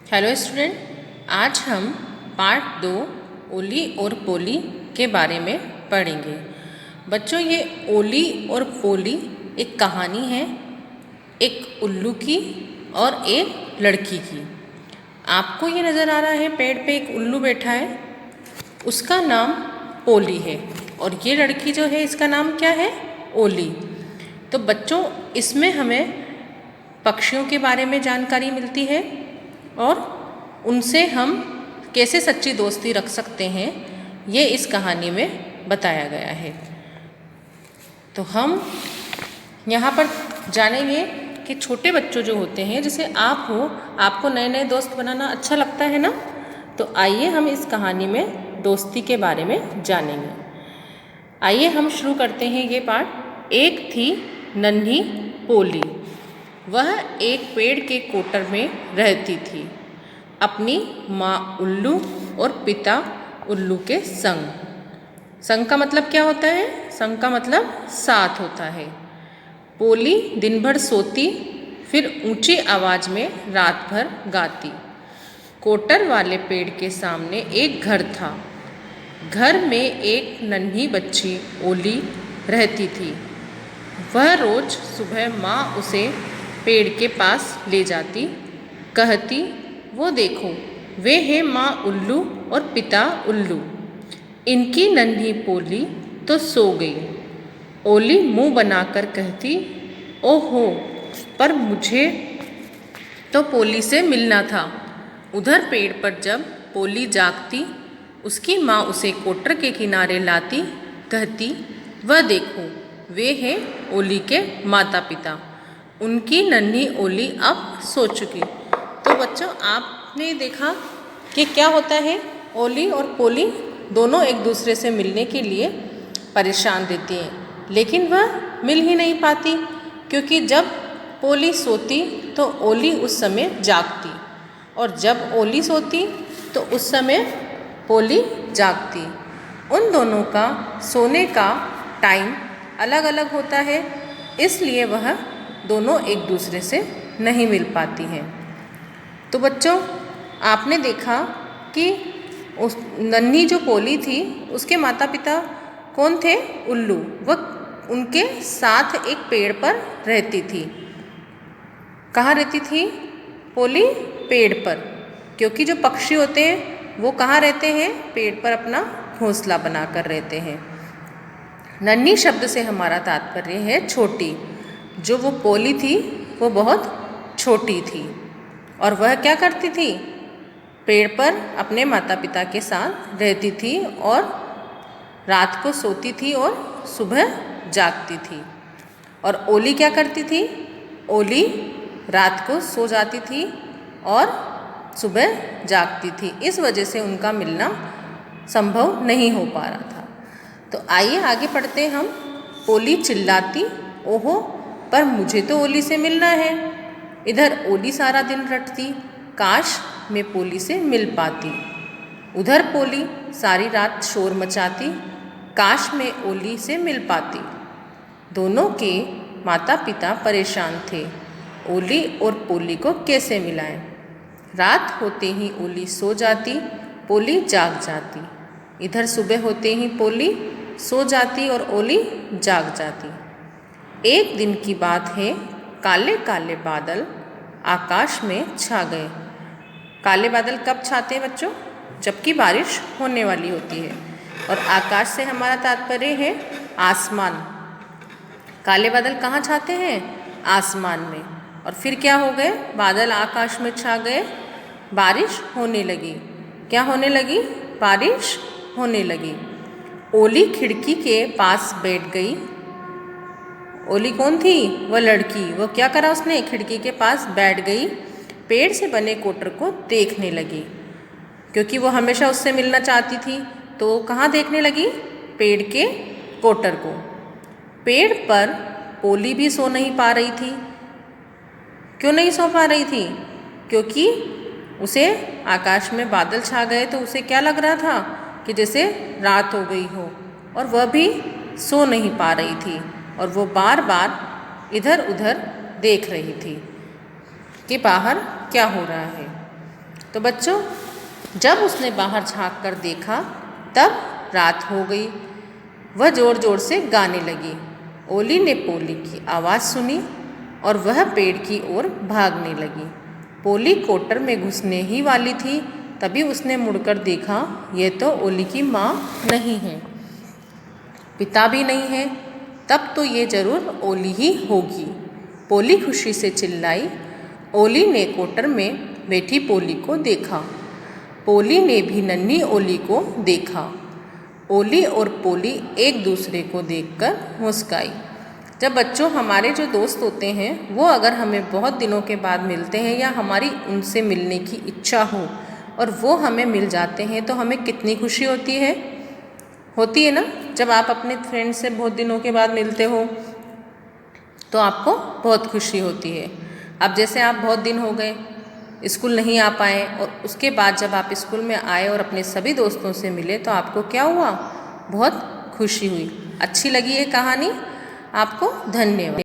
Hello student, आज हम part 2 ओली और पोली के बारे में पढ़ेंगे। बच्चों, ये ओली और पोली एक कहानी है, एक उल्लू की और एक लड़की की। आपको ये नज़र आ रहा है पेड़ पे एक उल्लू बैठा है, उसका नाम पोली है, और ये लड़की जो है इसका नाम क्या है? ओली। तो बच्चों, इसमें हमें पक्षियों के बारे में जानकारी मिलती है और उनसे हम कैसे सच्ची दोस्ती रख सकते हैं, ये इस कहानी में बताया गया है। तो हम यहाँ पर जानेंगे कि छोटे बच्चों जो होते हैं, जैसे आप हो, आपको नए नए दोस्त बनाना अच्छा लगता है ना, तो आइए हम इस कहानी में दोस्ती के बारे में जानेंगे। आइए हम शुरू करते हैं ये पाठ। एक थी नन्ही पोली, वह एक पेड़ के कोटर में रहती थी, अपनी माँ उल्लू और पिता उल्लू के संग। संग का मतलब क्या होता है? संग का मतलब साथ होता है। पोली दिन भर सोती, फिर ऊंची आवाज में रात भर गाती। कोटर वाले पेड़ के सामने एक घर था। घर में एक नन्ही बच्ची ओली रहती थी। वह रोज सुबह माँ उसे पेड़ के पास ले जाती, कहती, वो देखो, वे हैं माँ उल्लू और पिता उल्लू। इनकी नन्ही पोली तो सो गई। ओली मुंह बनाकर कहती, ओहो, पर मुझे तो पोली से मिलना था। उधर पेड़ पर जब पोली जागती, उसकी माँ उसे कोटर के किनारे लाती, कहती, वह देखो, वे हैं ओली के माता पिता। उनकी नन्ही ओली अब सो चुकी। तो बच्चों, आपने देखा कि क्या होता है, ओली और पोली दोनों एक दूसरे से मिलने के लिए परेशान रहती हैं, लेकिन वह मिल ही नहीं पाती, क्योंकि जब पोली सोती तो ओली उस समय जागती, और जब ओली सोती तो उस समय पोली जागती। उन दोनों का सोने का टाइम अलग अलग होता है, इसलिए वह दोनों एक दूसरे से नहीं मिल पाती हैं। तो बच्चों, आपने देखा कि उस नन्ही जो पोली थी, उसके माता पिता कौन थे? उल्लू। वह उनके साथ एक पेड़ पर रहती थी। कहाँ रहती थी पोली? पेड़ पर, क्योंकि जो पक्षी होते हैं वो कहाँ रहते हैं? पेड़ पर अपना घोंसला बनाकर रहते हैं। नन्ही शब्द से हमारा तात्पर्य है छोटी। जो वो पोली थी वो बहुत छोटी थी, और वह क्या करती थी? पेड़ पर अपने माता पिता के साथ रहती थी, और रात को सोती थी और सुबह जागती थी। और ओली क्या करती थी? ओली रात को सो जाती थी और सुबह जागती थी। इस वजह से उनका मिलना संभव नहीं हो पा रहा था। तो आइए आगे पढ़ते हम। ओली चिल्लाती, ओहो, पर मुझे तो ओली से मिलना है। इधर ओली सारा दिन रटती, काश मैं पोली से मिल पाती। उधर पोली सारी रात शोर मचाती, काश मैं ओली से मिल पाती। दोनों के माता पिता परेशान थे, ओली और पोली को कैसे मिलाएं। रात होते ही ओली सो जाती, पोली जाग जाती। इधर सुबह होते ही पोली सो जाती और ओली जाग जाती। एक दिन की बात है, काले काले बादल आकाश में छा गए। काले बादल कब छाते हैं बच्चों? जबकि बारिश होने वाली होती है, और आकाश से हमारा तात्पर्य है आसमान। काले बादल कहाँ छाते हैं? आसमान में। और फिर क्या हो गए? बादल आकाश में छा गए, बारिश होने लगी। क्या होने लगी? बारिश होने लगी। ओली खिड़की के पास बैठ गई। ओली कौन थी? वह लड़की। वो क्या करा उसने? खिड़की के पास बैठ गई, पेड़ से बने कोटर को देखने लगी, क्योंकि वो हमेशा उससे मिलना चाहती थी। तो कहाँ देखने लगी? पेड़ के कोटर को। पेड़ पर पोली भी सो नहीं पा रही थी। क्यों नहीं सो पा रही थी? क्योंकि उसे आकाश में बादल छा गए, तो उसे क्या लग रहा था कि जैसे रात हो गई हो, और वह भी सो नहीं पा रही थी, और वो बार बार इधर उधर देख रही थी कि बाहर क्या हो रहा है। तो बच्चों, जब उसने बाहर झांक कर देखा तब रात हो गई। वह ज़ोर ज़ोर से गाने लगी। ओली ने पोली की आवाज़ सुनी और वह पेड़ की ओर भागने लगी। पोली कोटर में घुसने ही वाली थी, तभी उसने मुड़कर देखा, यह तो ओली की माँ नहीं है, पिता भी नहीं है, तब तो ये जरूर ओली ही होगी। पोली खुशी से चिल्लाई। ओली ने कोटर में बैठी पोली को देखा। पोली ने भी नन्ही ओली को देखा। ओली और पोली एक दूसरे को देखकर मुस्काई। जब बच्चों, हमारे जो दोस्त होते हैं वो अगर हमें बहुत दिनों के बाद मिलते हैं या हमारी उनसे मिलने की इच्छा हो और वो हमें मिल जाते हैं तो हमें कितनी खुशी होती है ना। जब आप अपने फ्रेंड से बहुत दिनों के बाद मिलते हो तो आपको बहुत खुशी होती है। अब जैसे आप बहुत दिन हो गए स्कूल नहीं आ पाए और उसके बाद जब आप स्कूल में आए और अपने सभी दोस्तों से मिले तो आपको क्या हुआ? बहुत खुशी हुई। अच्छी लगी ये कहानी आपको? धन्यवाद।